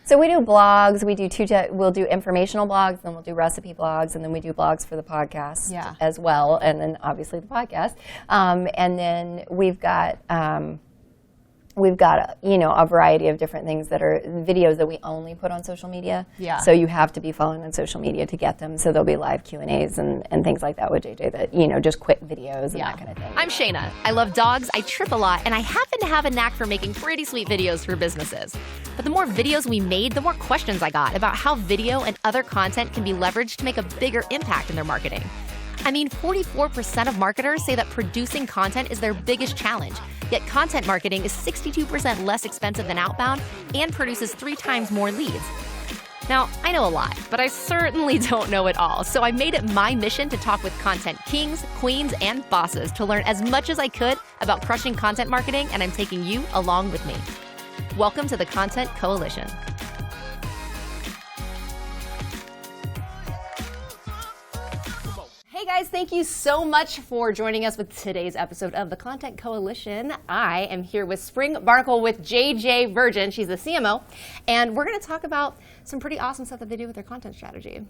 So we do blogs. We do we'll do informational blogs, then we'll do recipe blogs, and then we do blogs for the podcast as well, and then obviously the podcast. And then we've got a variety of different things that are videos that we only put on social media. Yeah. So you have to be following on social media to get them. So there'll be live Q&As and things like that with JJ that, just quick videos and that kind of thing. I'm Shaina. I love dogs, I trip a lot, and I happen to have a knack for making pretty sweet videos for businesses. But the more videos we made, the more questions I got about how video and other content can be leveraged to make a bigger impact in their marketing. I mean, 44% of marketers say that producing content is their biggest challenge, yet content marketing is 62% less expensive than outbound and produces 3 times more leads. Now, I know a lot, but I certainly don't know it all, so I made it my mission to talk with content kings, queens, and bosses to learn as much as I could about crushing content marketing, and I'm taking you along with me. Welcome to the Content Coalition. Hey guys, thank you so much for joining us with today's episode of the Content Coalition. I am here with Spring Barnickle with JJ Virgin. She's the CMO, and we're going to talk about some pretty awesome stuff that they do with their content strategy.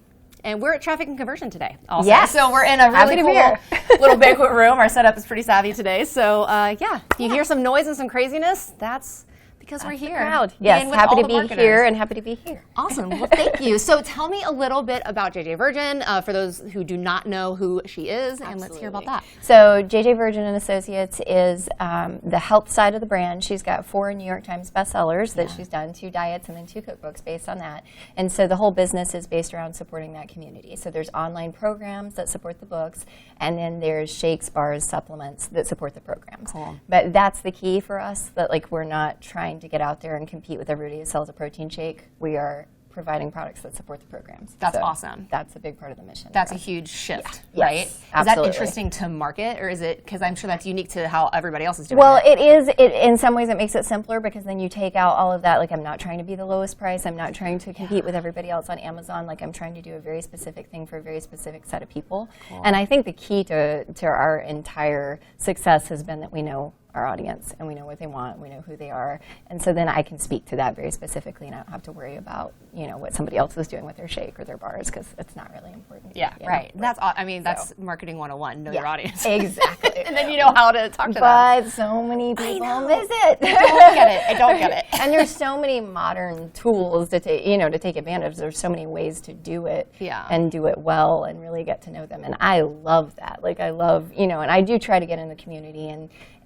And we're at Traffic and Conversion today also. Yes. So we're in a really cool little banquet room. Our setup is pretty savvy today. So if you hear some noise and some craziness, that's because we're here. Proud. Yes, happy to be here and happy to be here. Awesome. Well, thank you. So tell me a little bit about JJ Virgin for those who do not know who she is, and let's hear about that. So JJ Virgin and Associates is the health side of the brand. She's got 4 New York Times bestsellers that she's done, 2 diets and then 2 cookbooks based on that. And so the whole business is based around supporting that community. So there's online programs that support the books, and then there's shakes, bars, supplements that support the programs. Cool. But that's the key for us, that we're not trying to get out there and compete with everybody who sells a protein shake. We are providing products that support the programs. That's awesome. That's a big part of the mission. That's a huge shift, right? Yes, is that interesting to market, or is it, because I'm sure that's unique to how everybody else is doing it? It is. In some ways it makes it simpler, because then you take out all of that, I'm not trying to be the lowest price, I'm not trying to compete with everybody else on Amazon, I'm trying to do a very specific thing for a very specific set of people. Cool. And I think the key to our entire success has been that we know our audience and we know what they want, we know who they are, and so then I can speak to that very specifically, and I don't have to worry about what somebody else is doing with their shake or their bars, because it's not really important. Yeah, right. That's marketing 101. Know your audience. Exactly. And then you know how to talk to them. But so many people miss it. I don't get it. And there's so many modern tools to take advantage. There's so many ways to do it and do it well and really get to know them. And I love that. I love, and I do try to get in the community,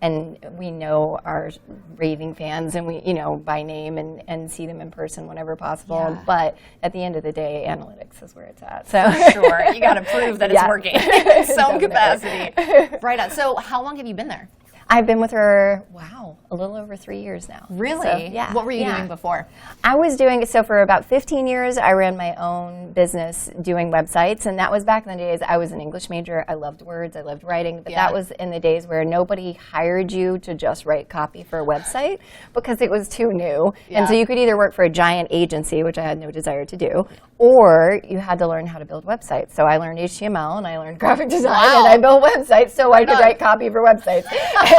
and we know our raving fans, and we, by name and see them in person whenever possible. Yeah. But at the end of the day, analytics is where it's at. So for sure, you got to prove that it's working in some capacity. Right on. So how long have you been there? I've been with her, a little over 3 years now. Really? So, yeah. What were you doing before? I was doing, for about 15 years, I ran my own business doing websites, and that was back in the days. I was an English major. I loved words. I loved writing, but that was in the days where nobody hired you to just write copy for a website because it was too new. Yeah. And so you could either work for a giant agency, which I had no desire to do, or you had to learn how to build websites. So I learned HTML, and I learned graphic design, and I built websites so I could write copy for websites.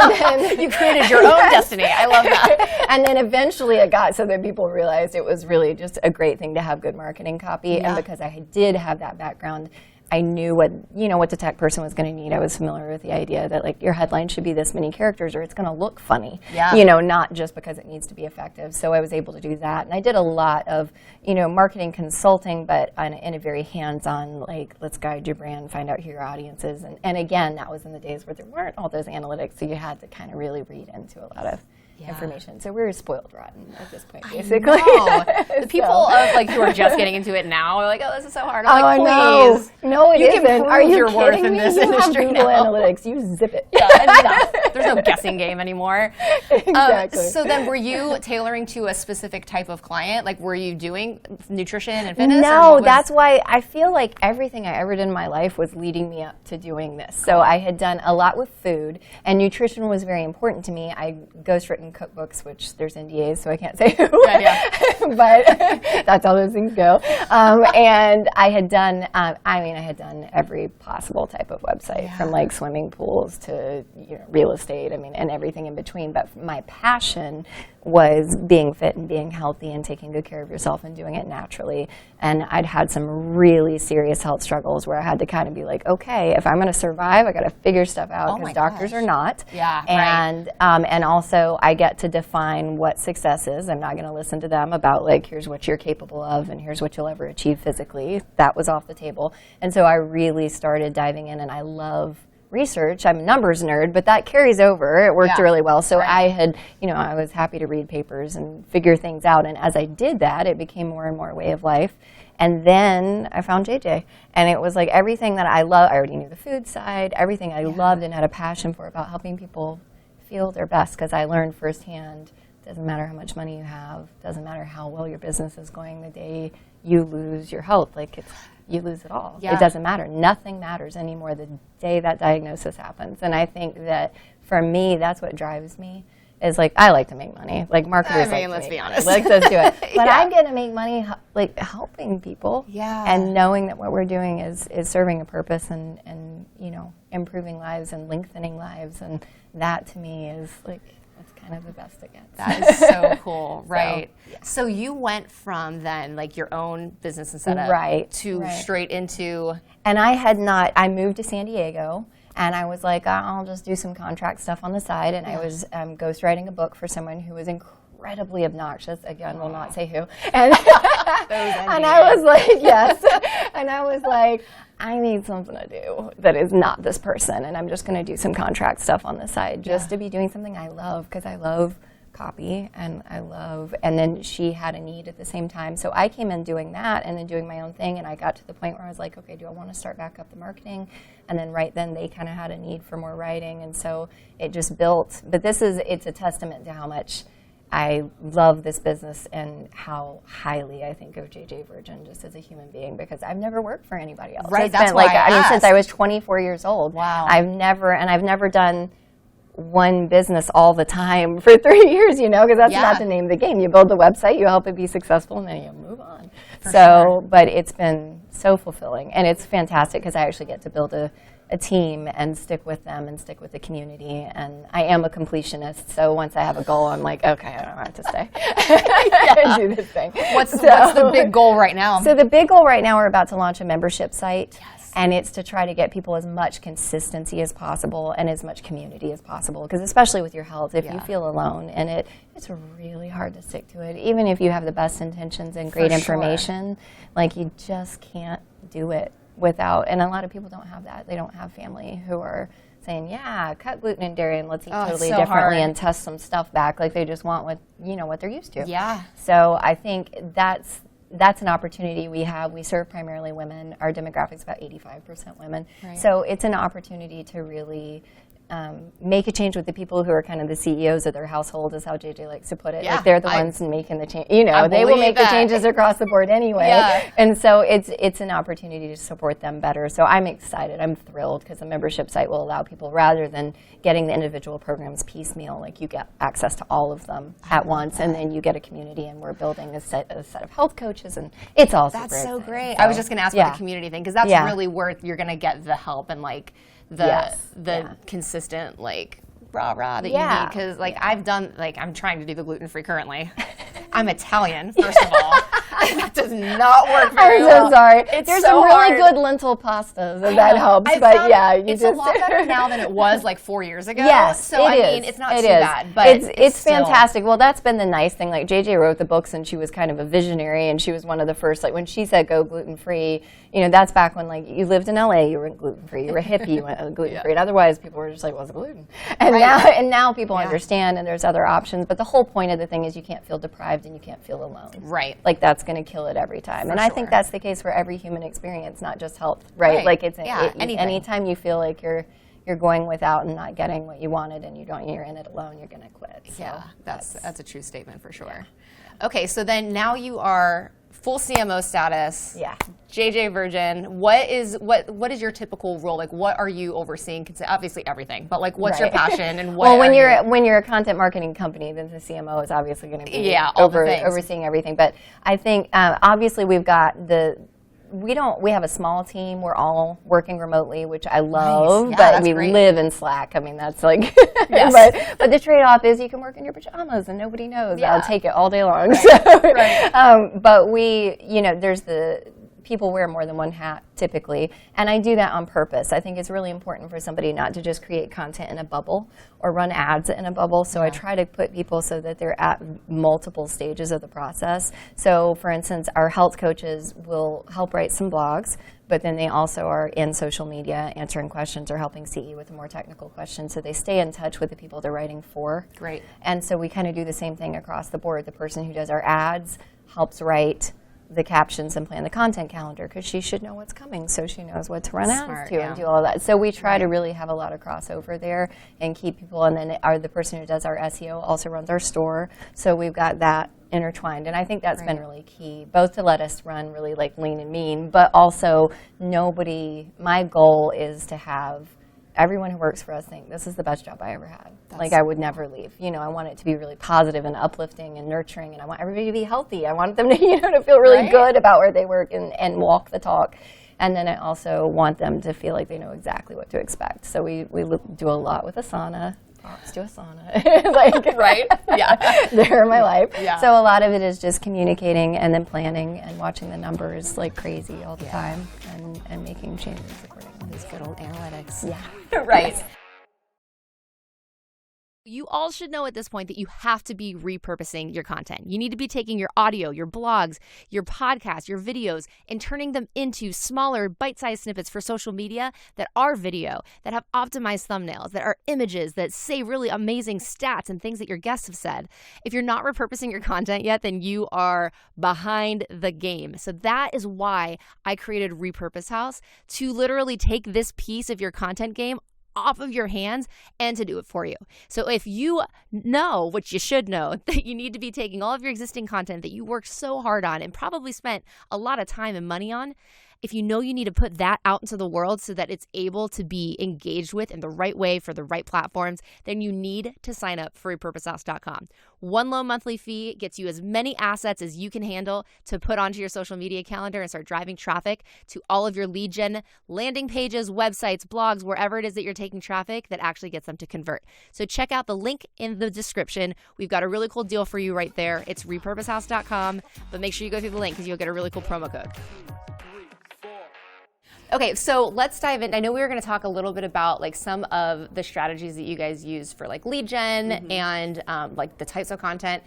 And then you created your own destiny. I love that. And then eventually it got so that people realized it was really just a great thing to have good marketing copy. Yeah. And because I did have that background, I knew what the tech person was going to need. I was familiar with the idea that your headline should be this many characters, or it's going to look funny. Yeah. Not just because it needs to be effective. So I was able to do that, and I did a lot of marketing consulting, but in a very hands-on, let's guide your brand, find out who your audience is, and again, that was in the days where there weren't all those analytics, so you had to kind of really read into a lot of information. So we're spoiled rotten at this point, basically. The people who are just getting into it now are oh, this is so hard. I'm please. No, it isn't. Can prove are you your kidding worth me? in this you industry have Google now. Analytics. You zip it. Yeah, there's no guessing game anymore. Exactly. So then were you tailoring to a specific type of client? Were you doing nutrition and fitness? No, that's why I feel like everything I ever did in my life was leading me up to doing this. So I had done a lot with food, and nutrition was very important to me. I ghostwritten cookbooks, which there's NDAs, so I can't say who. But that's how those things go. And I had done, I had done every possible type of website, from swimming pools to real estate, and everything in between. But my passion was being fit and being healthy and taking good care of yourself and doing it naturally. And I'd had some really serious health struggles where I had to kind of be like, okay, if I'm going to survive, I got to figure stuff out because doctors are not. Yeah, and also I get to define what success is. I'm not going to listen to them about like, here's what you're capable of and here's what you'll ever achieve physically. That was off the table. And so I really started diving in, and I love research. I'm a numbers nerd, but that carries over. It worked really well. So I had, I was happy to read papers and figure things out. And as I did that, it became more and more a way of life. And then I found JJ. And it was like everything that I love. I already knew the food side, everything I loved and had a passion for about helping people feel their best, because I learned firsthand, doesn't matter how much money you have, doesn't matter how well your business is going, the day you lose your health, you lose it all. It doesn't matter. Nothing matters anymore the day that diagnosis happens. And I think that for me, that's what drives me. Is like, I like to make money. Like marketers, let's be honest. Like, let's do it. But I'm going to make money like helping people. Yeah. And knowing that what we're doing is serving a purpose and improving lives and lengthening lives. And that to me is like, that's kind of the best it gets. That is so cool, right? So you went from then like your own business and setup to straight into... And I moved to San Diego, and I was like, I'll just do some contract stuff on the side, and I was ghostwriting a book for someone who was incredibly obnoxious. Again, will not say who. And, and I was like, yes. And I was like, I need something to do that is not this person, and I'm just going to do some contract stuff on the side just to be doing something I love, because I love copy and then she had a need at the same time. So I came in doing that and then doing my own thing, and I got to the point where I was like, okay, do I want to start back up the marketing? And then right then they kind of had a need for more writing, and so it just built. But it's a testament to how much I love this business and how highly I think of JJ Virgin just as a human being, because I've never worked for anybody else. Right, that's why I asked. since I was 24 years old. Wow. I've never done one business all the time for 3 years, because that's not the name of the game. You build the website, you help it be successful, and then you move on. But it's been so fulfilling, and it's fantastic because I actually get to build a team and stick with them and stick with the community. And I am a completionist, so once I have a goal, I'm like, okay, I don't have to stay and do this thing. What's the big goal right now? So the big goal right now, we're about to launch a membership site. And it's to try to get people as much consistency as possible and as much community as possible. Because especially with your health, if you feel alone, and it's really hard to stick to it. Even if you have the best intentions and great information, like you just can't do it without. And a lot of people don't have that. They don't have family who are saying, cut gluten and dairy and let's eat totally differently and test some stuff back. Like they just want what they're used to. Yeah. So I think that's an opportunity we have. We serve primarily women. Our demographic's about 85% women. Right. So it's an opportunity to really make a change with the people who are kind of the CEOs of their household, is how JJ likes to put it. Like they're the ones making the change. They will make the changes across the board anyway. And so it's an opportunity to support them better. So I'm excited. I'm thrilled because the membership site will allow people, rather than getting the individual programs piecemeal, like you get access to all of them at once, and then you get a community, and we're building a set of health coaches, and it's all super That's so exciting. great. So, I was just going to ask about the community thing, because that's really where you're going to get the help and like the consistent like rah that you need, because I've done I'm trying to do the gluten-free currently. I'm Italian, first of all. That does not work very well. I'm so sorry. There's some really good lentil pastas, and that helps. It's a lot better now than it was 4 years ago. Yes, so it's not too bad. But it's fantastic. Well, that's been the nice thing. Like JJ wrote the books, and she was kind of a visionary, and she was one of the first. Like when she said go gluten-free, that's back when you lived in LA, you were gluten-free. You were a hippie, you went gluten-free. And otherwise, people were just like, what's gluten? And now people understand, and there's other options. But the whole point of the thing is you can't feel deprived and you can't feel alone. Right. Like that's going to kill it every time. I think that's the case for every human experience, not just health. Right. Like anytime you feel like you're going without and not getting what you wanted, and you're in it alone, you're going to quit. So that's a true statement for sure. Okay, so then now you are full CMO status. Yeah. JJ Virgin. What is your typical role? Like, what are you overseeing? Obviously everything, but what's your passion and what? Well, when you're a content marketing company, then the CMO is obviously going to be overseeing everything. But I think obviously we've got we have a small team. We're all working remotely, which I love, Nice. Yeah, but that's we great. live in Slack. I mean, that's like, Yes. but the trade-off is you can work in your pajamas and nobody knows. Yeah. I'll take it all day long. Right. So, Right. but we, there's people wear more than one hat typically, and I do that on purpose. I think it's really important for somebody not to just create content in a bubble or run ads in a bubble, so I try to put people so that they're at multiple stages of the process. So for instance, our health coaches will help write some blogs, but then they also are in social media answering questions or helping CE with the more technical questions, so they stay in touch with the people they're writing for. Great. And so we kind of do the same thing across the board. The person who does our ads helps write the captions and plan the content calendar, because she should know what's coming, so she knows what to run ads to and do all that. So we try to really have a lot of crossover there and keep people, and then the person who does our SEO also runs our store, so we've got that intertwined. And I think that's been really key, both to let us run really like lean and mean, but also my goal is to have everyone who works for us think this is the best job I ever had. Like I would never leave. I want it to be really positive and uplifting and nurturing, and I want everybody to be healthy. I want them to, to feel really good about where they work and walk the talk. And then I also want them to feel like they know exactly what to expect. So we do a lot with Asana. Let's do Asana. Right? Yeah. They're my life. Yeah. So a lot of it is just communicating and then planning and watching the numbers like crazy all the time and making changes accordingly. These good old analytics. Yeah. Right. You all should know at this point that you have to be repurposing your content. You need to be taking your audio, your blogs, your podcasts, your videos, and turning them into smaller, bite-sized snippets for social media that are video, that have optimized thumbnails, that are images, that say really amazing stats and things that your guests have said. If you're not repurposing your content yet, then you are behind the game. So that is why I created Repurpose House, to literally take this piece of your content game off of your hands and to do it for you. So if you know, what you should know, that you need to be taking all of your existing content that you worked so hard on and probably spent a lot of time and money on, if you know you need to put that out into the world so that it's able to be engaged with in the right way for the right platforms, then you need to sign up for repurposehouse.com. One low monthly fee gets you as many assets as you can handle to put onto your social media calendar and start driving traffic to all of your lead gen landing pages, websites, blogs, wherever it is that you're taking traffic that actually gets them to convert. So check out the link in the description. We've got a really cool deal for you right there. It's repurposehouse.com, but make sure you go through the link because you'll get a really cool promo code. Okay, so let's dive in. I know we were going to talk a little bit about like some of the strategies that you guys use for like lead gen and like the types of content.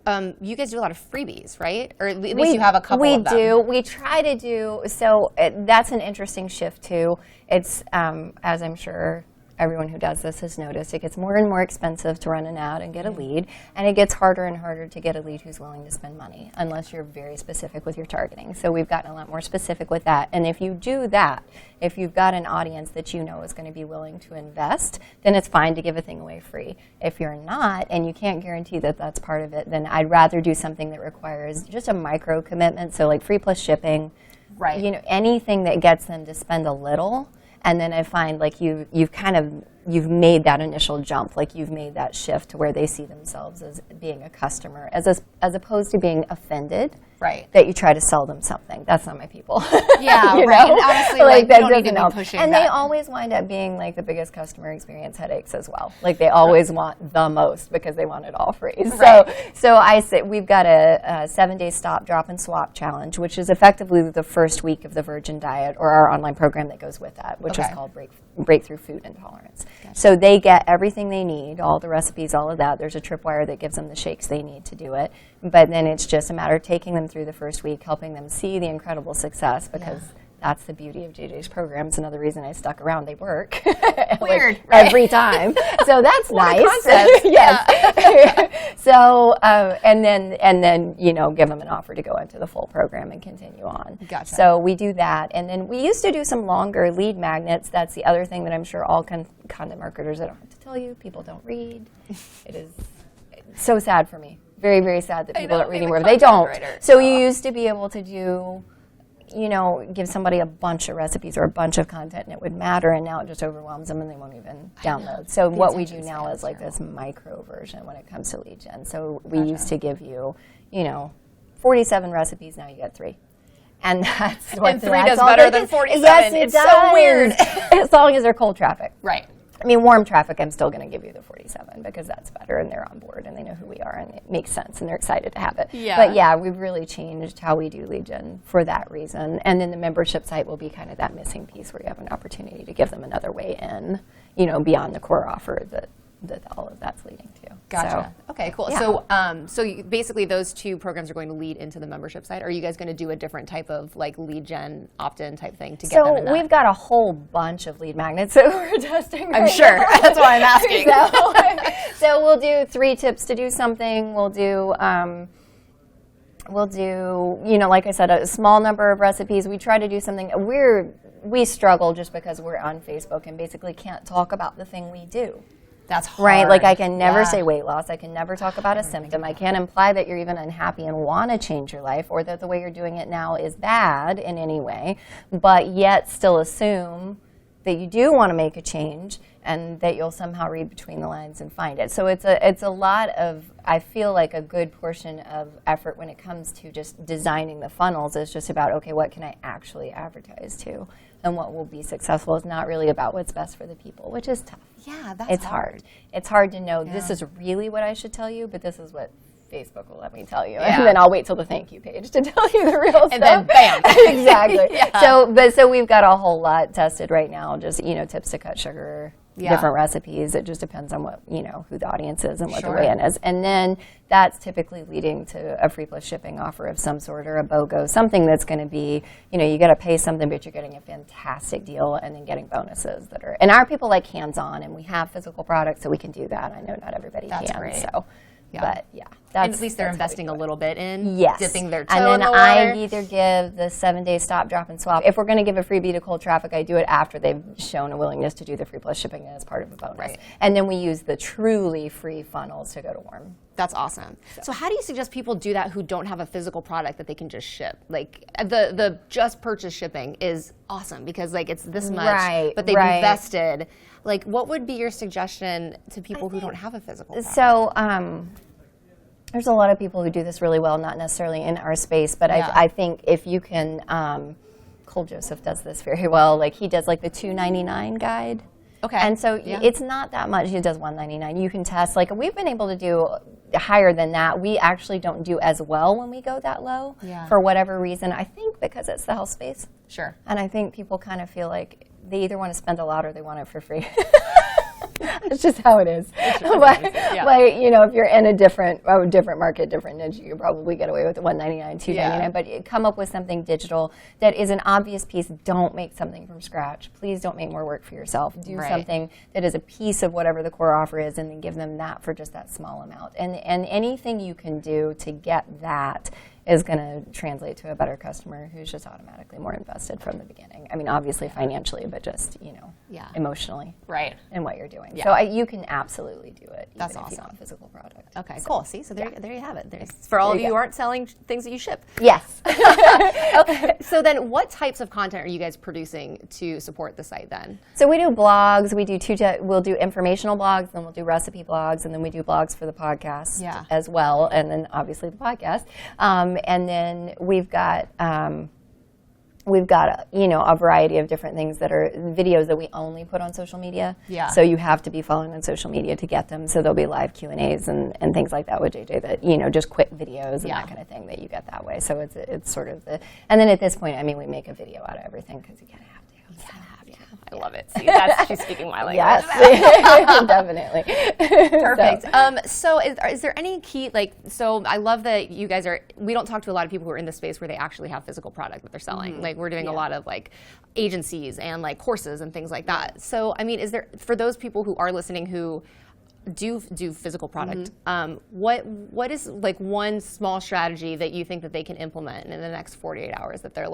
You guys do a lot of freebies, right? Or at least you have a couple of them. We do. We try to do. So that's an interesting shift too. It's as I'm sure everyone who does this has noticed, it gets more and more expensive to run an ad and get a lead, and it gets harder and harder to get a lead who's willing to spend money, unless you're very specific with your targeting. So we've gotten a lot more specific with that. And if you do that, if you've got an audience that you know is going to be willing to invest, then it's fine to give a thing away free. If you're not, and you can't guarantee that that's part of it, then I'd rather do something that requires just a micro commitment, so like free plus shipping, Right. Anything that gets them to spend a little. And then I find like you've made that initial jump, like you've made that shift to where they see themselves as being a customer, as opposed to being offended. Right. That you try to sell them something. That's not my people. Yeah, you right. know? And honestly, like that you don't need to doesn't be help. pushing And that. they always wind up being like the biggest customer experience headaches as well. Like they always want the most because they want it all free. Right. So I say we've got a 7-day stop, drop, and swap challenge, which is effectively the first week of the Virgin Diet, or our online program that goes with that, which is called Breakthrough Food Intolerance. Gotcha. So they get everything they need, all the recipes, all of that. There's a tripwire that gives them the shakes they need to do it. But then it's just a matter of taking them through the first week, helping them see the incredible success, because that's the beauty of JJ's program. It's another reason I stuck around. They work. Weird. Like, every time. So that's nice. Yes. So, and then, give them an offer to go into the full program and continue on. Gotcha. So we do that. And then we used to do some longer lead magnets. That's the other thing that I'm sure all content marketers, I don't have to tell you, people don't read. It is so sad for me. Very, very sad that people don't read anymore. They don't. So you used to be able to do, give somebody a bunch of recipes or a bunch of content and it would matter, and now it just overwhelms them and they won't even download. So what we do now is like this micro version when it comes to lead gen. So we used to give you, 47 recipes, now you get 3. And that's what and 3 does better than 47. Yes, it it's does. so weird. As long as they're cold traffic. Right. I mean, warm traffic, I'm still going to give you the 47 because that's better and they're on board and they know who we are and it makes sense and they're excited to have it. Yeah. But yeah, we've really changed how we do lead gen for that reason. And then the membership site will be kind of that missing piece where you have an opportunity to give them another way in, you know, beyond the core offer that all of that's leading to. Gotcha. So, Okay, cool. yeah. So basically those 2 programs are going to lead into the membership site. Are you guys going to do a different type of like lead gen opt-in type thing to get them in that? So we've got a whole bunch of lead magnets that we're testing I'm right sure. now. That's why I'm asking. So we'll do 3 tips to do something. We'll do, you know, like I said, a small number of recipes. We try to do something. We struggle just because we're on Facebook and basically can't talk about the thing we do. That's hard. Right, like I can never Yeah. say weight loss. I can never talk about a symptom. I can't imply that you're even unhappy and want to change your life or that the way you're doing it now is bad in any way, but yet still assume that you do want to make a change and that you'll somehow read between the lines and find it. So it's a lot of, I feel like a good portion of effort when it comes to just designing the funnels is just about, okay, what can I actually advertise to? And what will be successful is not really about what's best for the people, which is tough. Yeah, that's It's hard. It's hard to know this Yeah. is really what I should tell you, but this is what Facebook will let me tell you. Yeah. And then I'll wait till the thank you page to tell you the real stuff. And then bam. Exactly. Yeah. So we've got a whole lot tested right now, just, you know, tips to cut sugar, Yeah. different recipes. It just depends on what, you know, who the audience is and what Sure. the weigh-in is. And then that's typically leading to a free plus shipping offer of some sort or a BOGO, something that's going to be, you know, you got to pay something, but you're getting a fantastic deal and then getting bonuses that are, and our people like hands-on and we have physical products, so we can do that. I know not everybody That's can. great. So, Yeah. but yeah. And at least they're that's how we investing do a it. little bit in, Yes. dipping their toe and in then the water. I either give the 7-day stop, drop, and swap. If we're going to give a freebie to cold traffic, I do it after they've shown a willingness to do the free plus shipping as part of a bonus. Right. And then we use the truly free funnels to go to warm. That's awesome. So how do you suggest people do that who don't have a physical product that they can just ship? Like the just purchase shipping is awesome because like it's this much, Right, but they've right. invested. Like what would be your suggestion to people who don't have a physical product? So there's a lot of people who do this really well, not necessarily in our space, but Yeah. I think if you can, Cole Joseph does this very well. Like he does like the $2.99 guide. Okay. And so Yeah. it's not that much. He does $1.99. You can test. Like we've been able to do higher than that. We actually don't do as well when we go that low Yeah. for whatever reason. I think because it's the health space. Sure. And I think people kind of feel like they either want to spend a lot or they want it for free. It's just how it is. But you know, if you're in a different market, different niche, you can probably get away with the $1.99, $2.99. Yeah. But you come up with something digital that is an obvious piece. Don't make something from scratch. Please don't make more work for yourself. Do Right. something that is a piece of whatever the core offer is, and then give them that for just that small amount. And anything you can do to get that is going to translate to a better customer who's just automatically more invested from the beginning. I mean, obviously financially, but just, you know, emotionally Right. in what you're doing. Yeah. So you can absolutely do it, That's even if you don't awesome. have a physical product. Okay, So, cool. See, so there you have it. There's, for There all you of you go. who aren't selling things that you ship. Yes. Okay, so then what types of content are you guys producing to support the site then? So we do blogs. We do we'll do informational blogs, then we'll do recipe blogs, and then we do blogs for the podcast as well, and then obviously the podcast. And then we've got a variety of different things that are videos that we only put on social media. Yeah. So you have to be following on social media to get them. So there'll be live Q&As and things like that with JJ that, you know, just quick videos and that kind of thing that you get that way. So it's sort of and then at this point, I mean, we make a video out of everything because you kind of have to. I love it. See, she's speaking my language. Yes, definitely. Perfect. So is there any key, so I love that you guys we don't talk to a lot of people who are in the space where they actually have physical product that they're selling. Mm-hmm. Like we're doing a lot of agencies and courses and things like that. So, I mean, is there, for those people who are listening who do physical product, what is one small strategy that you think that they can implement in the next 48 hours that they're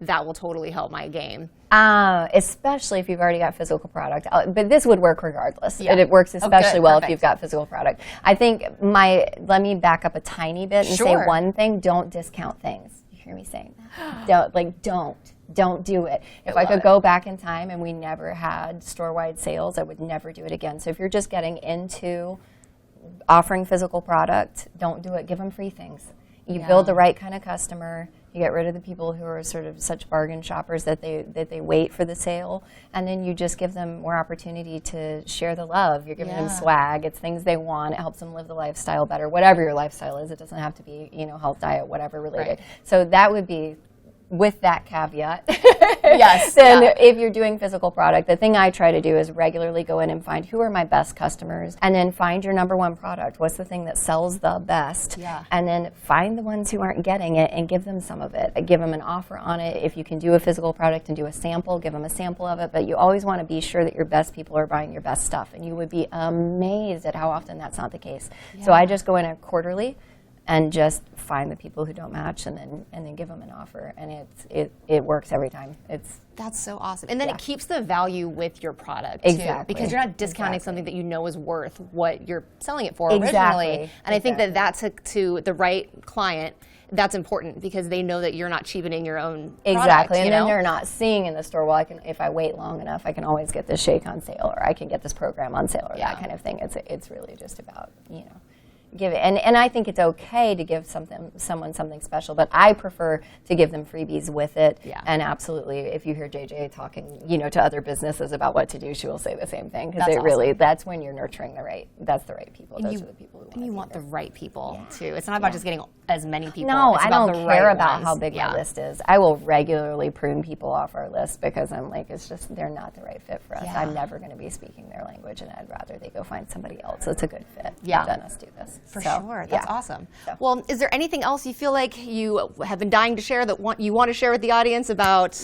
that will totally help my game? Especially if you've already got physical product. But this would work regardless. Yeah. And it works especially well Perfect. if you've got physical product. I think let me back up a tiny bit and say Sure. one thing. Don't discount things. You hear me saying that? Don't do it. If I could go back in time and we never had store-wide sales, I would never do it again. So if you're just getting into offering physical product, don't do it. Give them free things. You build the right kind of customer. You get rid of the people who are sort of such bargain shoppers that they wait for the sale, and then you just give them more opportunity to share the love. You're giving them swag. It's things they want. It helps them live the lifestyle better, whatever your lifestyle is. It doesn't have to be, health, diet, whatever related. So that would be, with that caveat, then if you're doing physical product, the thing I try to do is regularly go in and find who are my best customers, and then find your number one product. What's the thing that sells the best? And then find the ones who aren't getting it and give them some of it. Give them an offer on it. If you can do a physical product and do a sample, give them a sample of it. But you always want to be sure that your best people are buying your best stuff, and you would be amazed at how often that's not the case. So I just go in quarterly and just find the people who don't match, and then give them an offer, and it works every time. That's so awesome, and then it keeps the value with your product too, because you're not discounting something that you know is worth what you're selling it for originally. And I think that to the right client, that's important, because they know that you're not cheapening your own product, and then they're not seeing in the store, well, if I wait long enough, I can always get this shake on sale, or I can get this program on sale, or that kind of thing. It's really just about give it, and I think it's okay to give someone something special, but I prefer to give them freebies with it. And absolutely, if you hear JJ talking, to other businesses about what to do, she will say the same thing, because that's when you're nurturing the right people. Those are the people who want. And you want the right people too. It's not about just getting as many people. No, it's I about don't the care right about ones. how big my list is. I will regularly prune people off our list, because I'm like, it's just they're not the right fit for us. I'm never going to be speaking their language, and I'd rather they go find somebody else that's a good fit. Let us do this for sure. That's awesome. Well, is there anything else you feel like you have been dying to share that you want to share with the audience about?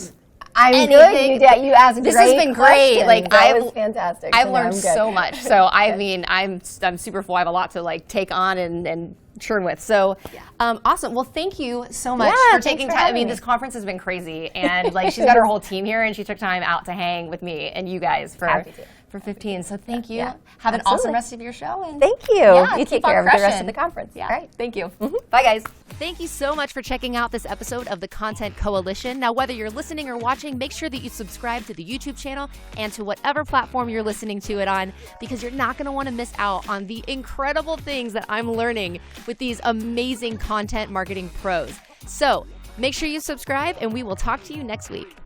I'm good. You asked this great has been questions. great. That was fantastic. I've learned so much. So I mean, I'm super full. I have a lot to take on and churn with. So awesome. Well, thank you so much for taking time. I mean, this conference has been crazy, and she's got her whole team here, and she took time out to hang with me and you guys for 15. So thank you. Have an awesome rest of your show. And thank you. You take care of the rest of the conference. All right. Thank you. Bye, guys. Thank you so much for checking out this episode of the Content Coalition. Now, whether you're listening or watching, make sure that you subscribe to the YouTube channel and to whatever platform you're listening to it on, because you're not going to want to miss out on the incredible things that I'm learning with these amazing content marketing pros. So make sure you subscribe, and we will talk to you next week.